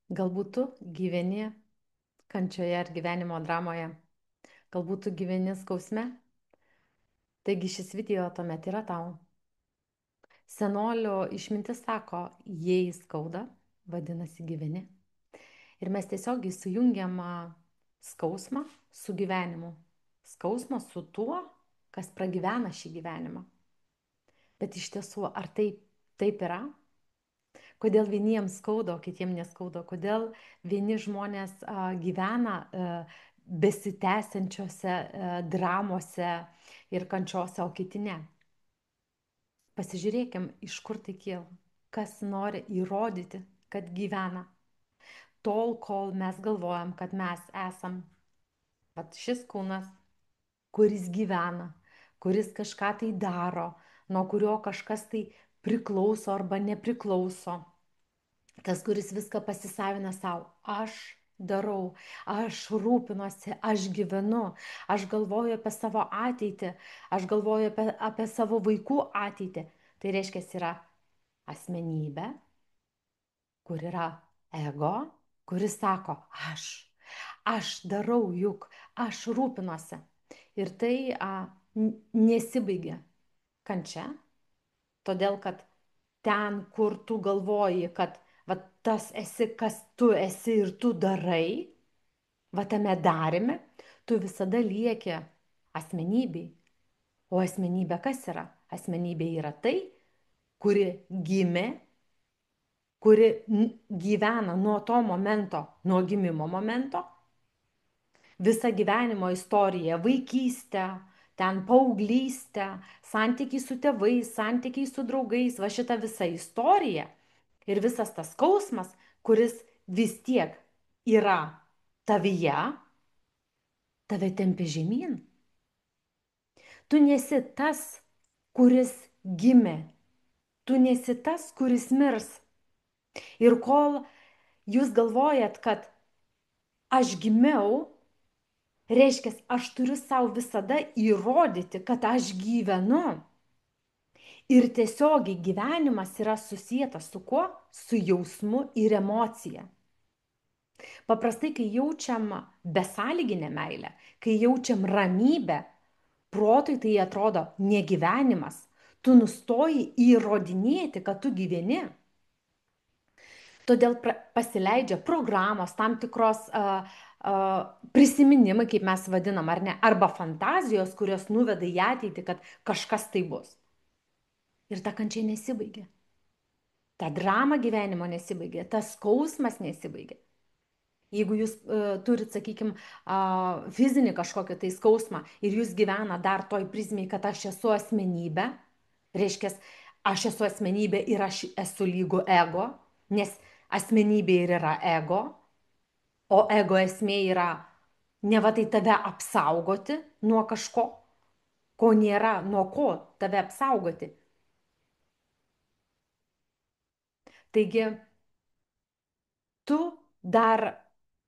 Galbūt tu gyveni kančioje ar gyvenimo dramoje, galbūt tu gyveni skausme, taigi šis video tuomet yra tau. Senolio išmintis sako, jei skauda, vadinasi gyveni. Ir mes tiesiogiai sujungiam skausmą su gyvenimu. Skausmą su tuo, kas pragyvena šį gyvenimą. Bet iš tiesų, ar taip yra? Kodėl vieniems skauda, o kitiems neskauda? Kodėl vieni žmonės gyvena besitęsiančiose dramose ir kančiose, o kiti ne? Pasižiūrėkim, iš kur tai kyla. Kas nori įrodyti, kad gyvena. Tol, kol mes galvojam, kad mes esam šis kūnas, kuris gyvena, kuris kažką tai daro, nuo kurio kažkas tai priklauso arba nepriklauso. Tas, kuris viską pasisavina savo. Aš darau, aš rūpinuosi, aš gyvenu, aš galvoju apie savo ateitį, aš galvoju apie savo vaikų ateitį. Tai reiškia, yra asmenybė, kur yra ego, kuris sako, aš darau juk, aš rūpinuosi. Ir tai nesibaigia kančia, todėl kad ten, kur tu galvoji, kad va tas esi, kas tu esi ir tu darai, va tame darime, tu visada lieki asmenybei. O asmenybė kas yra? Asmenybė yra tai, kuri gimė, kuri gyvena nuo to momento, nuo gimimo momento, visą gyvenimo istoriją, vaikystę, ten paauglystę, santykiai su tėvais, santykiai su draugais, va šitą visą istoriją ir visas tas skausmas, kuris vis tiek yra tavyje, tave tempia žemyn. Tu nesi tas, kuris gimė, tu nesi tas, kuris mirs. Ir kol jūs galvojat, kad aš gimiau, reiškia, aš turiu savo visada įrodyti, kad aš gyvenu. Ir tiesiogiai gyvenimas yra susijęs su kuo? Su jausmu ir emocija. Paprastai, kai jaučiam besąlyginę meilę, kai jaučiam ramybę, protui tai atrodo negyvenimas. Tu nustoji įrodinėti, kad tu gyveni. Todėl pasileidžia programos, tam tikros prisiminimai, kaip mes vadinam, ar ne, arba fantazijos, kurios nuveda į ateitį, kad kažkas tai bus. Ir ta kančia nesibaigia. Ta drama gyvenimo nesibaigia, tas skausmas nesibaigia. Jeigu jūs turit, sakykime, fizinį kažkokį tai skausmą ir jūs gyvena dar toj prizmėj, kad aš esu asmenybė, reiškia, aš esu asmenybė ir aš esu lygu ego, nes asmenybė ir yra ego, o ego esmė yra ne va tai tave apsaugoti nuo kažko, ko nėra, nuo ko tave apsaugoti. Taigi, tu dar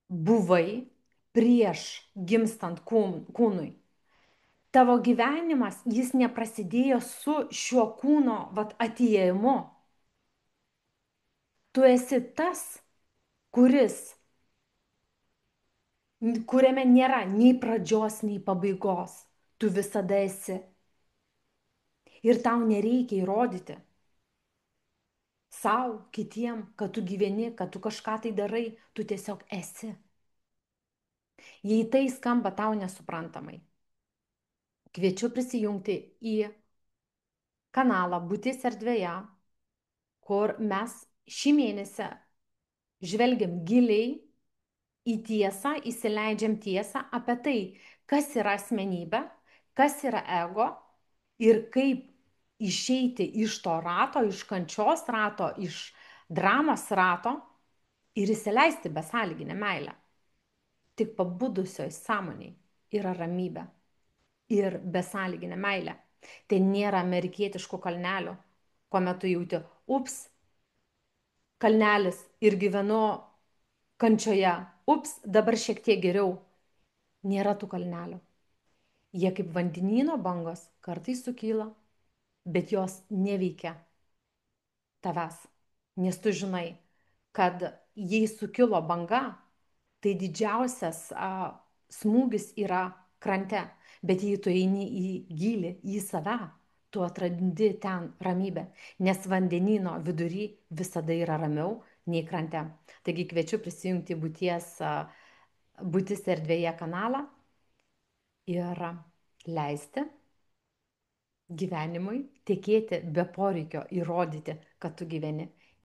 buvai prieš gimstant kūnui. Tavo gyvenimas, jis neprasidėjo su šiuo kūno atėjimu. Tu esi tas, kuriame nėra nei pradžios, nei pabaigos. Tu visada esi. Ir tau nereikia įrodyti sau, kitiem, kad tu gyveni, kad tu kažką tai darai, tu tiesiog esi. Jei tai skamba tau nesuprantamai, kviečiu prisijungti į kanalą Būtis erdvėje, kur mes šį mėnesį žvelgiam giliai į tiesą, įsileidžiam tiesą apie tai, kas yra asmenybė, kas yra ego ir kaip išeiti iš to rato, iš kančios rato, iš dramos rato ir įsileisti besąlyginę meilę. Tik pabudusioj sąmoniai yra ramybė ir besąlyginė meilė. Tai nėra amerikietiškų kalnelių, kuomet tu jauti, ups, kalnelis ir gyvenu kančioje, ups, dabar šiek tiek geriau. Nėra tų kalnelių. Jie kaip vandenyno bangos kartais sukyla, bet jos neveikia tavęs. Nes tu žinai, kad jei sukilo banga, tai didžiausias smūgis yra krante. Bet jei tu eini į gylį, į save, tu atrandi ten ramybę, nes vandenyno vidury visada yra ramiau nei krante. Taigi kviečiu prisijungti būtis erdvėje kanalą ir leisti gyvenimui tekėti be poreikio įrodyti, kad tu gyveni.